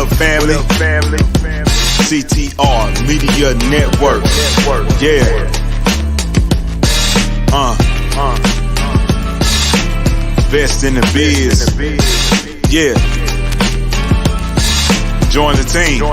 up, family? CTR Media Network. Yeah. Best in the biz. Yeah. Join the team.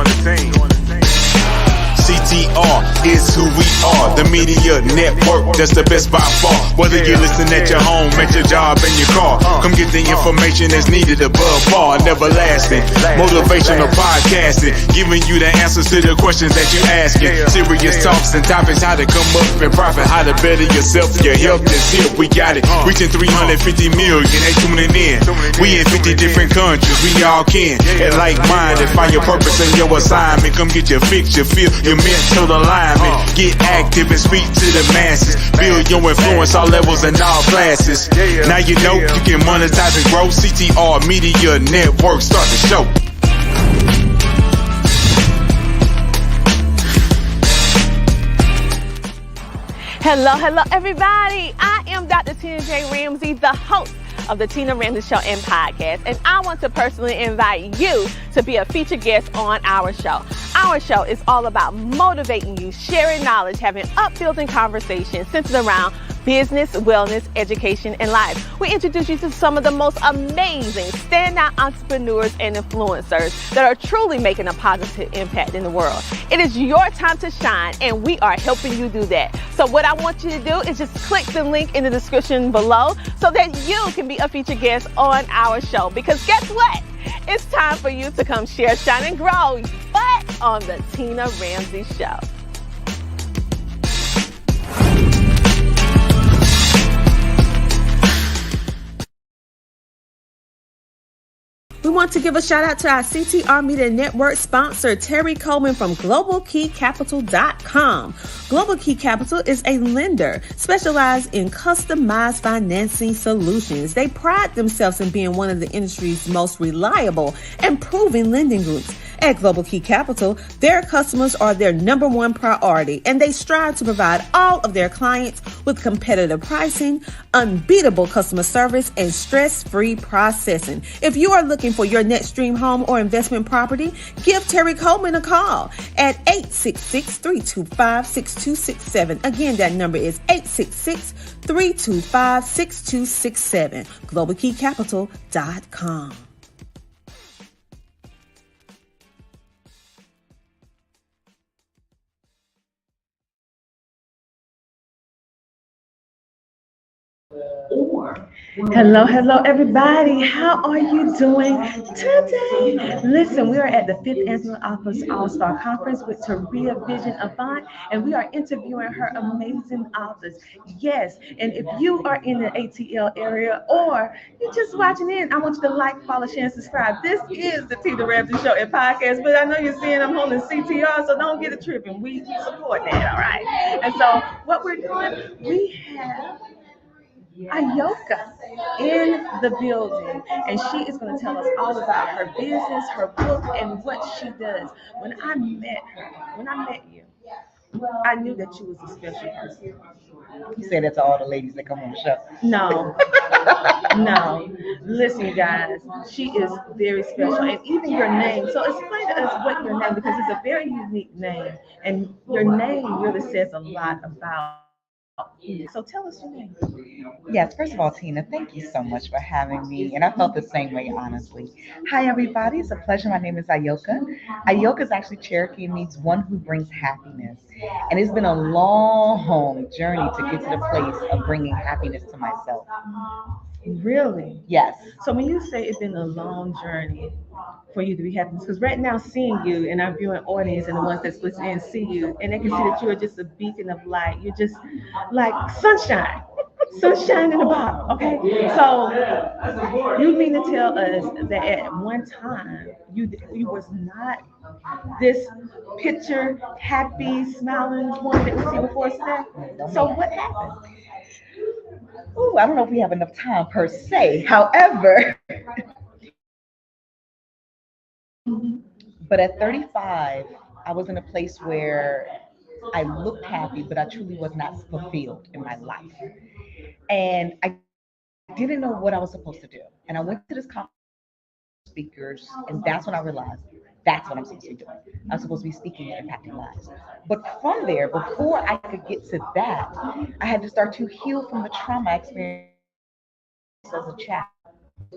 CTR is who we are, the media network, that's the best by far. Whether you listen at your home, at your job, in your car, come get the information that's needed above par. Never lasting, motivational podcasting, giving you the answers to the questions that you asking. Serious talks and topics, how to come up and profit, how to better yourself, your health is here. We got it, reaching 350 million, they tuning in. We in 50 different countries, we all can. And like-minded, find your purpose and your assignment. Come get your fix, your feel, your mental alignment. Get active and speak to the masses. Build your influence all levels and all classes. Now you know you can monetize and grow. CTR Media Network, start the show. Hello everybody. I am Dr. Tina J. Ramsey, the host of the Tina Ramsey Show and podcast, and I want to personally invite you to be a featured guest on our show. Our show is all about motivating you, sharing knowledge, having uplifting conversations centered around business, wellness, education, and life. We introduce you to some of the most amazing standout entrepreneurs and influencers that are truly making a positive impact in the world. It is your time to shine, and we are helping you do that. So what I want you to do is just click the link in the description below so that you can be a featured guest on our show. Because guess what? It's time for you to come share, shine, and grow, but on the Tina Ramsey Show. We want to give a shout out to our CTR Media Network sponsor, Terry Coleman from GlobalKeyCapital.com. Global Key Capital is a lender specialized in customized financing solutions. They pride themselves in being one of the industry's most reliable and proven lending groups. At Global Key Capital, their customers are their number one priority, and they strive to provide all of their clients with competitive pricing, unbeatable customer service, and stress-free processing. If you are looking for your next dream home or investment property, give Terry Coleman a call at 866-325-6267. Again, that number is 866-325-6267. GlobalKeyCapital.com. Hello everybody. How are you doing today? Listen, we are at the 5th Annual Office All-Star Conference with Taria Vision Avant, and we are interviewing her amazing authors. Yes, and if you are in the ATL area or you're just watching in, I want you to like, follow, share, and subscribe. This is the Tina Ramsey Show and podcast, but I know you're seeing I'm holding CTR, so don't get it tripping. We support that, all right? And so what we're doing, we have Ayoka in the building, and she is going to tell us all about her business, her book, and what she does. When I met you, I knew that you was a special person. You say that to all the ladies that come on the show. No. Listen, you guys, she is very special, and even your name. So explain to us what your name, because it's a very unique name, and your name really says a lot about. So tell us your name. Yes, first of all, Tina, thank you so much for having me. And I felt the same way, honestly. Hi, everybody. It's a pleasure. My name is Ayoka. Ayoka is actually Cherokee and means one who brings happiness. And it's been a long journey to get to the place of bringing happiness to myself. Really? Yes. So when you say it's been a long journey for you to be happy, because right now seeing you and our viewing audience and the ones that's listening in see you, and they can see that you are just a beacon of light. You're just like sunshine in a bottle. Okay. So you mean to tell us that at one time you was not this picture happy, smiling one that we see before us today? So what happened? Ooh, I don't know if we have enough time per se. However, but at 35, I was in a place where I looked happy, but I truly was not fulfilled in my life. And I didn't know what I was supposed to do. And I went to this conference speakers, and that's when I realized That's what I'm supposed to be doing. I'm supposed to be speaking and impacting lives. But from there, before I could get to that, I had to start to heal from the trauma I experienced as a child.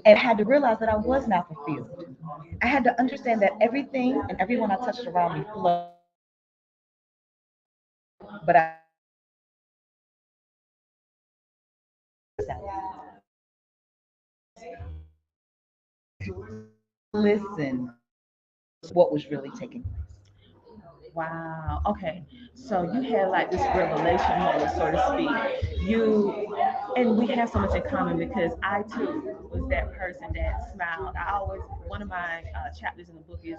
And I had to realize that I was not fulfilled. I had to understand that everything and everyone I touched around me flowed, but I listen what was really taking place. Wow. Okay. So you had like this revelation moment, so to speak. You and we have so much in common because I too was that person that smiled. I always one of my chapters in the book is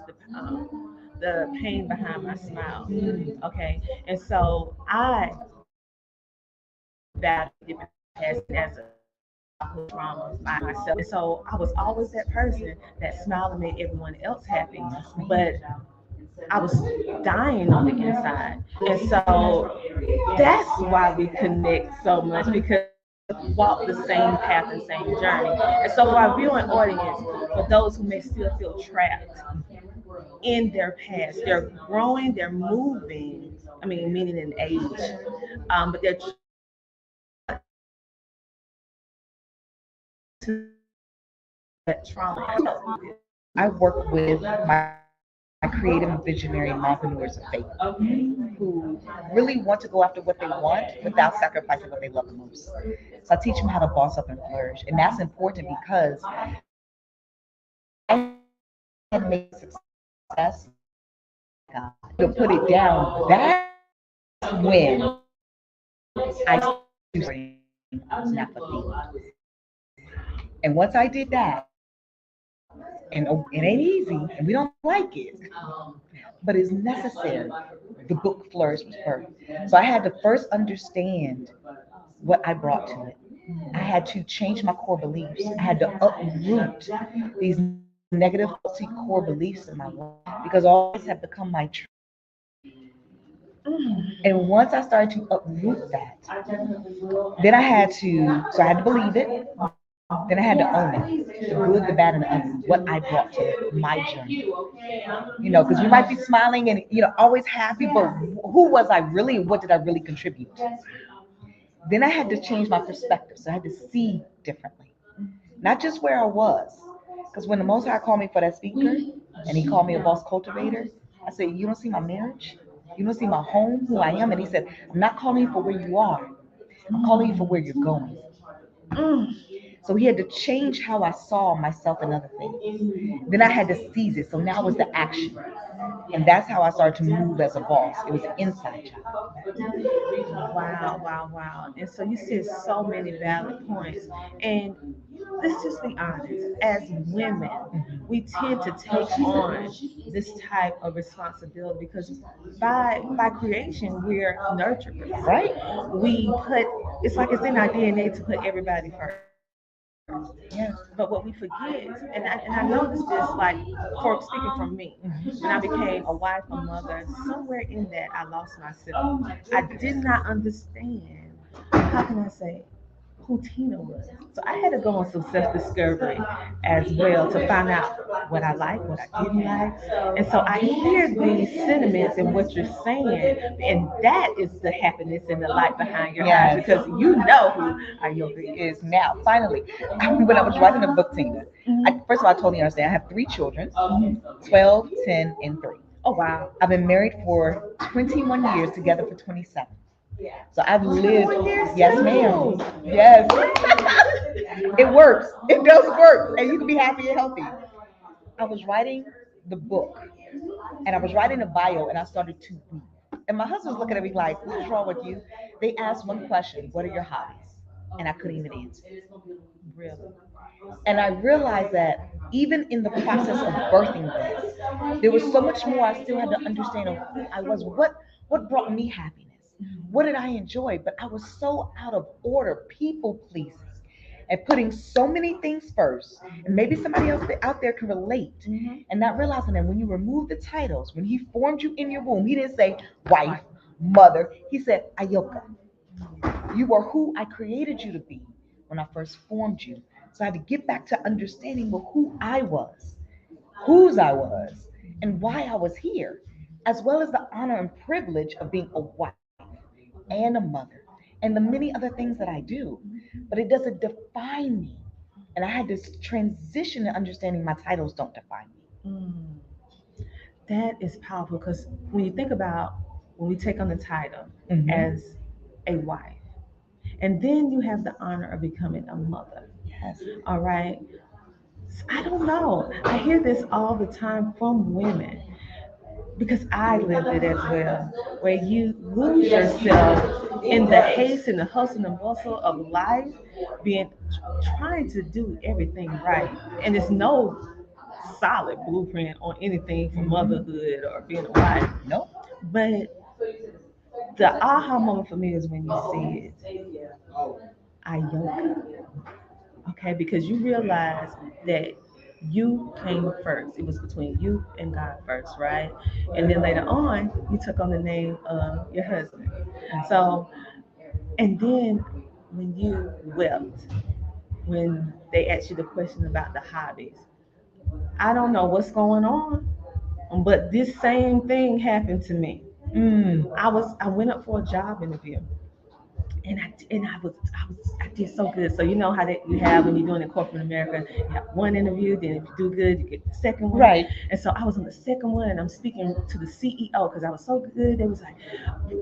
the pain behind my smile. Okay. And so I battled different past as a traumas by myself. And so I was always that person that smiled and made everyone else happy. But I was dying on the inside. And so that's why we connect so much because we walk the same path and same journey. And so for our viewing audience, for those who may still feel trapped in their past, they're growing, they're moving, I mean, meaning in age, but they're to that trauma. I work with my creative and visionary entrepreneurs of faith who really want to go after what they want without sacrificing what they love the most. So I teach them how to boss up and flourish. And that's important because I had made success. To put it down, that's when I was not fulfilled. And once I did that, and it ain't easy, and we don't like it, but it's necessary. The book Flourish was birthed. So I had to first understand what I brought to it. I had to change my core beliefs. I had to uproot these negative, faulty core beliefs in my life because all these have become my truth. And once I started to uproot that, then I had to believe it. Then I had to own it, the good, the bad, and the ugly, what I brought to my journey. Because you might be smiling and, always happy, but who was I really and what did I really contribute? Then I had to change my perspective. So I had to see differently, not just where I was. Because when the Most High called me for that speaker and he called me a boss cultivator, I said, you don't see my marriage? You don't see my home, who I am? And he said, I'm not calling you for where you are. I'm calling you for where you're going. So he had to change how I saw myself and other things. Then I had to seize it. So now it was the action. And that's how I started to move as a boss. It was an inside job. Wow, wow, wow. And so you said so many valid points. And let's just be honest, as women, we tend to take on this type of responsibility because by creation we're nurturers. Right? We put it's like it's in our DNA to put everybody first. Yeah. But what we forget, and I noticed this like for speaking from me, when I became a wife, a mother, somewhere in that I lost myself. I did not understand, how can I say, who Tina was. So I had to go on some self-discovery as well to find out what I like, what I didn't like. And so I hear these sentiments and what you're saying, and that is the happiness and the light behind your eyes Yes. because you know who Ayoka is. Is now finally when I was writing the book, Tina. First of all, I totally understand. I have three children, 12, 10, and 3. Oh wow. I've been married for 21 years, together for 27. So I've lived. 21 years Yes, too. ma'am. Yes. It works. It does work, and you can be happy and healthy. I was writing the book, and I was writing a bio, and I started to weep. And my husband's looking at me like, "What's wrong with you?" They asked one question: "What are your hobbies?" And I couldn't even answer. Really. And I realized that even in the process of birthing this, there was so much more I still had to understand of who I was. What brought me happiness? What did I enjoy? But I was so out of order, people pleasing, and putting so many things first. And maybe somebody else out there can relate, and not realizing that when you remove the titles, when he formed you in your womb, he didn't say wife, mother. He said Ayoka. You are who I created you to be when I first formed you. So I had to get back to understanding well who I was, whose I was, and why I was here, as well as the honor and privilege of being a wife and a mother and the many other things that I do. But it doesn't define me. And I had this transition in understanding my titles don't define me. Mm. That is powerful because when you think about when we take on the title Mhm. as a wife, and then you have the honor of becoming a mother. Yes. All right. I don't know. I hear this all the time from women because I lived it as well, where you lose yourself in the haste and the hustle and the bustle of life, being trying to do everything right, and it's no solid blueprint on anything for motherhood or being a wife. Nope. But the aha moment for me is when you said, Ayoka. Okay, because you realize that you came first. It was between you and God first, right? And then later on, you took on the name of your husband. So, and then when you wept, when they asked you the question about the hobbies, I don't know what's going on, but this same thing happened to me. I went up for a job interview, and I did so good. So you know how that you have when you're doing in corporate America, you have one interview, then if you do good, you get the second one. Right. And so I was on the second one, and I'm speaking to the CEO because I was so good. They was like,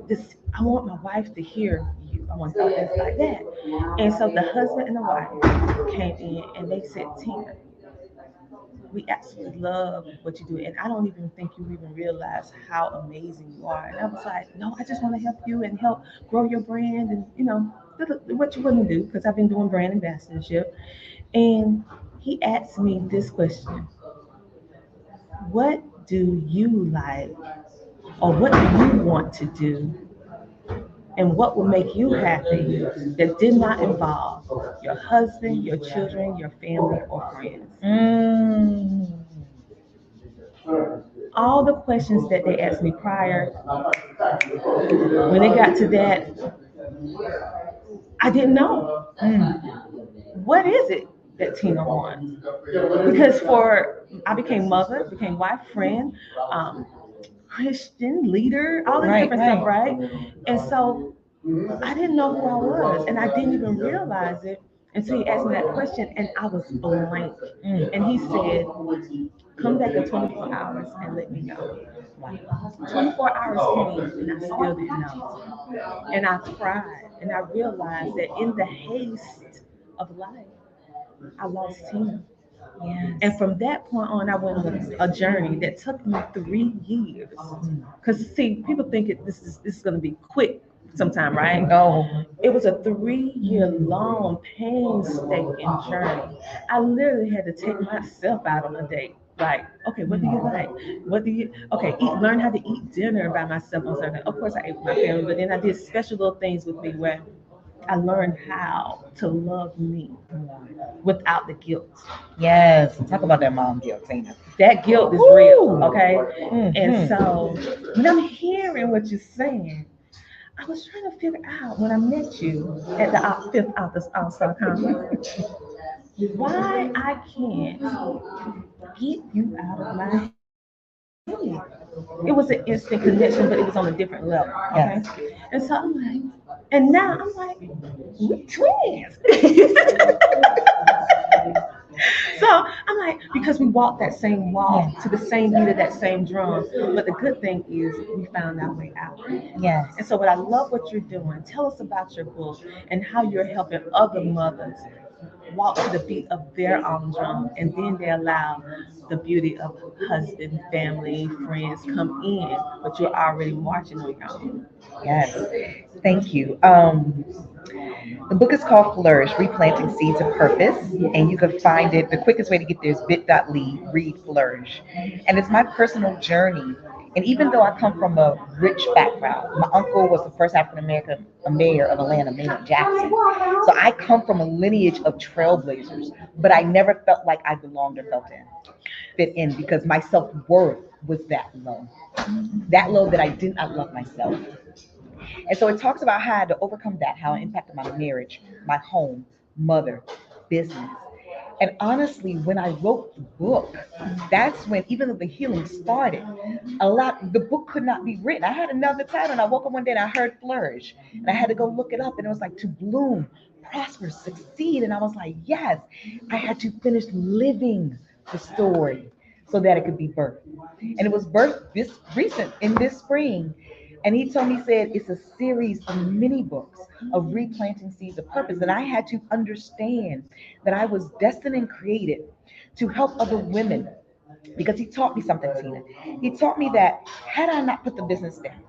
"This, I want my wife to hear you. I want something like that." And so the husband and the wife came in, and they said, "Tina, we absolutely love what you do, and I don't even think you even realize how amazing you are." And I was like, no, I just want to help you and help grow your brand, and what you wouldn't do because I've been doing brand ambassadorship. And he asked me this question: what do you like, or what do you want to do, and what will make you happy that did not involve your husband, your children, your family, or friends? Mm. All the questions that they asked me prior, when they got to that, I didn't know. What is it that Tina wants? Because I became mother, became wife, friend, Christian leader, all this Right, different stuff, right? And so I didn't know who I was, and I didn't even realize it until he asked me that question, and I was blank. And he said, "Come back in 24 hours and let me know." 24 hours came, and I still didn't know. And I cried, and I realized that in the haste of life, I lost Tina. Yes. And from that point on, I went on a journey that took me 3 years. Because see, people think this is going to be quick sometime, right? No. It was a 3-year long, painstaking journey. I literally had to take myself out on a date. Like, okay, what do you like? Learn how to eat dinner by myself on Sunday. Of course, I ate with my family, but then I did special little things with me where I learned how to love me without the guilt. Yes. Talk about that mom guilt, Tina. That guilt is Woo! real, okay? Mhm. And so when I'm hearing what you're saying, I was trying to figure out when I met you at the fifth All-Star Conference why I can't get you out of my head. It was an instant connection, but it was on a different level. Okay. Yes. And so I'm like, and now I'm like, we twins. So I'm like, because we walked that same walk to the same beat of that same drum. But the good thing is we found our way out. Yes. And so what I love what you're doing, tell us about your book and how you're helping other mothers walk to the beat of their own drum, and then they allow the beauty of husband, family, friends come in, but you're already marching on your own. Yes. Thank you. The book is called Flourish, Replanting Seeds of Purpose, and you can find it. The quickest way to get there is bit.ly, read Flourish. And it's my personal journey. And even though I come from a rich background, my uncle was the first African American mayor of Atlanta, Mayor Jackson. So I come from a lineage of trailblazers, but I never felt like I belonged or fit in because my self-worth was that low. That low that I did not love myself. And so it talks about how I had to overcome that, how it impacted my marriage, my home, mother, business. And honestly, when I wrote the book, that's when, even though the healing started, the book could not be written. I had another title, and I woke up one day and I heard flourish, and I had to go look it up, and it was like to bloom, prosper, succeed. And I was like, yes, I had to finish living the story so that it could be birthed. And it was birthed this recent in this spring. And he told me, he said, it's a series of mini books of replanting seeds of purpose. And I had to understand that I was destined and created to help other women, because he taught me something, Tina. He taught me that had I not put the business down,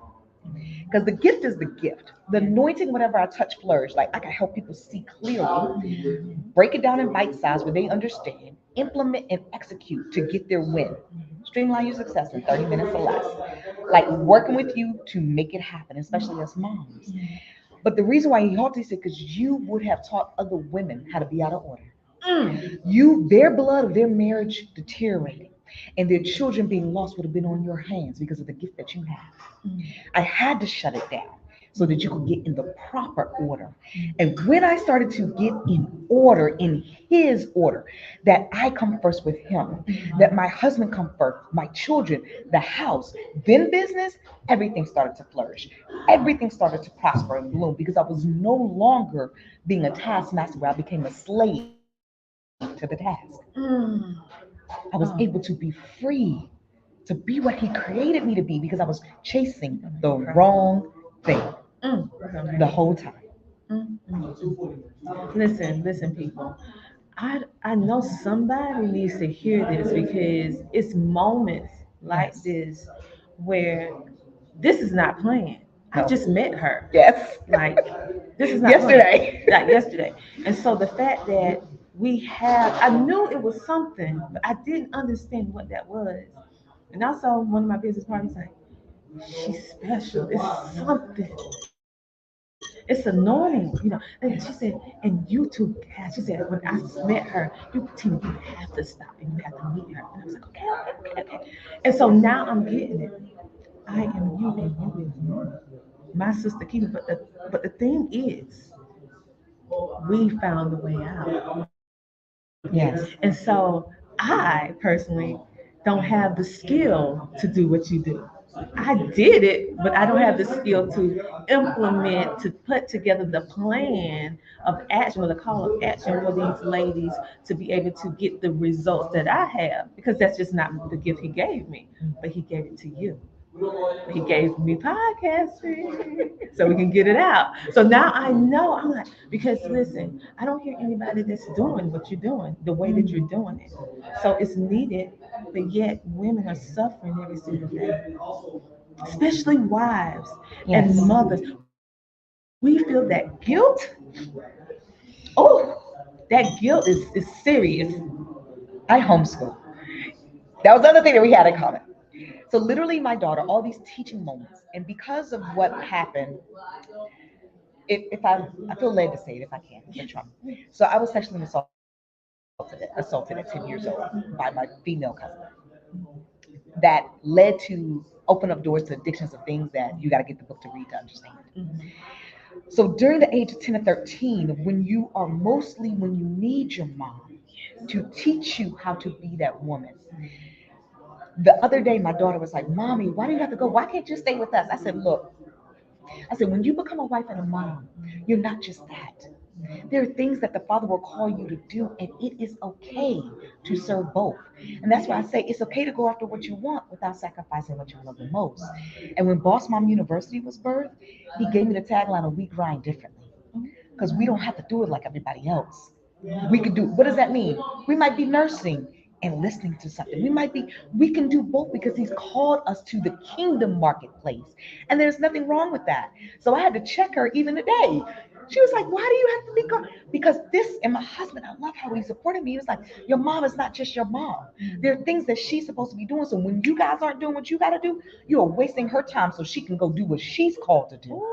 because the gift is the gift. The anointing, whatever I touch, flourish. Like I can help people see clearly, break it down in bite size where they understand, implement and execute to get their win. Streamline your success in 30 minutes or less. Like working with you to make it happen, especially as moms. But the reason why he halted, he said, because you would have taught other women how to be out of order. Their blood of their marriage deteriorating and their children being lost would have been on your hands because of the gift that you have. I had to shut it down so that you could get in the proper order. And when I started to get in order, in his order, that I come first with him, that my husband come first, my children, the house, then business, everything started to flourish. Everything started to prosper and bloom because I was no longer being a taskmaster where I became a slave to the task. I was able to be free to be what he created me to be because I was chasing the wrong thing the whole time. Listen, people. I know somebody needs to hear this because it's moments like Yes. this where this is not planned. I No. just met her. Yes. Like this is not planned. Yesterday. Like yesterday. And so the fact that I knew it was something, but I didn't understand what that was. And also one of my business partners like, she's special. It's something. It's anointing, And she said, and you two have. She said, when I met her, you have to stop and you have to meet her. And I was like, okay. And so now I'm getting it. I am you and you is me. My sister Keita. But the thing is, we found the way out. Yes. And so I personally don't have the skill to do what you do. I did it, but I don't have the skill to implement, to put together the plan of action or the call of action for these ladies to be able to get the results that I have, because that's just not the gift he gave me, but he gave it to you. He gave me podcasting so we can get it out. So now I know. I'm like, because listen, I don't hear anybody that's doing what you're doing the way that you're doing it. So it's needed, but yet women are suffering every single day, especially wives Yes. and mothers. We feel that guilt. Oh, that guilt is serious. I homeschool. That was the other thing that we had in common. So literally, my daughter, all these teaching moments, and because of what happened, if I feel led to say it if I can, for Trump. So I was sexually assaulted at 10 years old by my female cousin. That led to open up doors to addictions of things that you got to get the book to read to understand. So during the age of 10 or 13, when you need your mom to teach you how to be that woman. The other day, my daughter was like, Mommy, why do you have to go? Why can't you stay with us? I said, Look, when you become a wife and a mom, you're not just that. There are things that the Father will call you to do, and it is okay to serve both. And that's why I say it's okay to go after what you want without sacrificing what you love the most. And when Boss Mom University was birthed, he gave me the tagline of "We grind differently," because we don't have to do it like everybody else. We could do. What does that mean? We might be nursing and listening to something. We can do both because he's called us to the kingdom marketplace. And there's nothing wrong with that. So I had to check her even today. She was like, why do you have to be gone? Because this, and my husband, I love how he supported me. He was like, your mom is not just your mom. There are things that she's supposed to be doing. So when you guys aren't doing what you got to do, you are wasting her time so she can go do what she's called to do.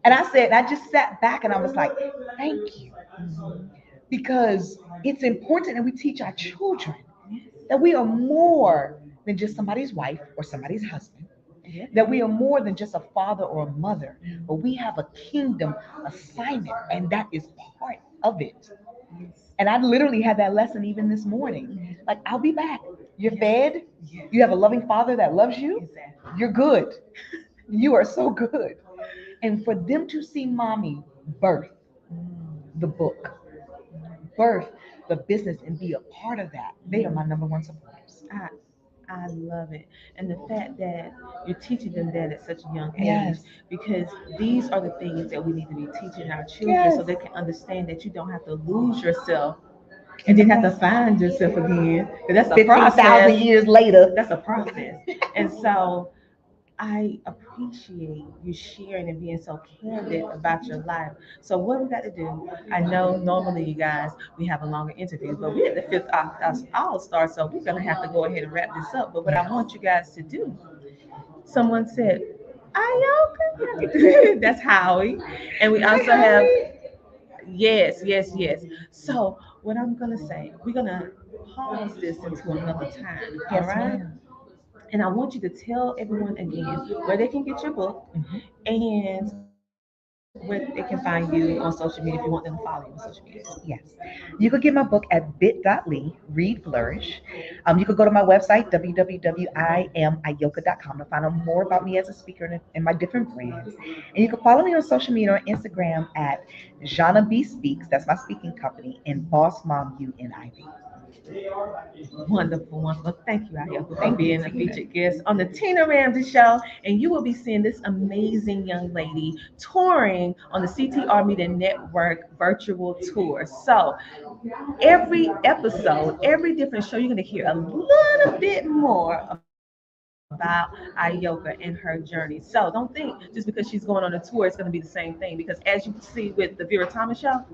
And I just sat back and I was like, thank you. Because it's important that we teach our children that we are more than just somebody's wife or somebody's husband, that we are more than just a father or a mother, but we have a kingdom assignment, and that is part of it. And I literally had that lesson even this morning. Like, I'll be back. You're fed. You have a loving father that loves you. You're good. You are so good. And for them to see mommy birth the book, birth the business, and be a part of that, they are my number one supporters. I love it. And the fact that you're teaching them that at such a young age, Yes. because these are the things that we need to be teaching our children so Yes. they can understand that you don't have to lose yourself and then have to find yourself again. 'Cause that's a 15,000 process. years later. That's a process. And so I appreciate you sharing and being so candid about your life. So what we got to do? I know normally you guys we have a longer interview, but we're at the fifth all star, so we're gonna have to go ahead and wrap this up. But what I want you guys to do, someone said, Ayoka, that's Howie, and we also have yes. So what I'm gonna say, we're gonna pause this into another time. All Yes, right. ma'am. And I want you to tell everyone again where they can get your book Mhm. and where they can find you on social media if you want them to follow you on social media. Yes. You could get my book at bit.ly, Read Flourish. You could go to my website, www.iamayoka.com, to find out more about me as a speaker and my different brands. And you can follow me on social media or Instagram at Jana B Speaks. That's my speaking company, and Boss Mom UNIV. Wonderful. Thank you, Ayoka, for Thank you, being a Tina. featured guest on the Tina Ramsey Show. And you will be seeing this amazing young lady touring on the CTR Media Network virtual tour. So every episode, every different show, you're going to hear a little bit more about Ayoka and her journey. So don't think just because she's going on a tour, it's going to be the same thing. Because as you can see with the Vera Thomas show,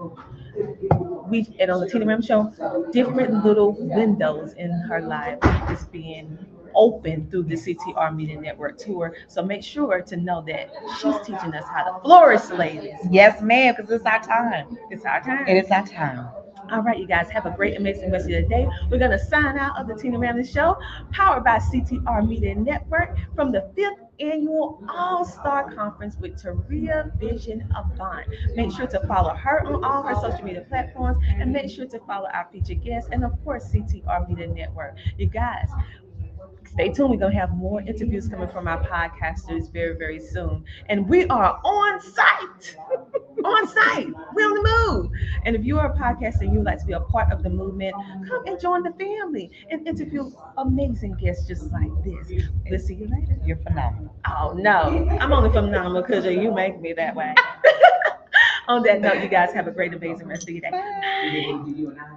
we and on the Tina Ram show, different little windows in her life is being open through the CTR Media Network tour. So make sure to know that she's teaching us how to flourish, ladies. Yes, ma'am, because it's our time. It's our time. It is our time. All right, you guys, have a great, amazing rest of your day. We're going to sign out of the Tina Ramsey Show, powered by CTR Media Network from the 5th Annual All-Star Conference with Taria Vision Avant. Make sure to follow her on all her social media platforms, and make sure to follow our featured guests, and of course, CTR Media Network. You guys, stay tuned. We're going to have more interviews coming from our podcasters very, very soon. And we are on site. On site. We're on the move. And if you are a podcaster and you would like to be a part of the movement, come and join the family and interview amazing guests just like this. We'll see you later. You're phenomenal. Oh, no. I'm only phenomenal because you make me that way. On that note, you guys have a great, amazing rest of your day. Bye. Bye.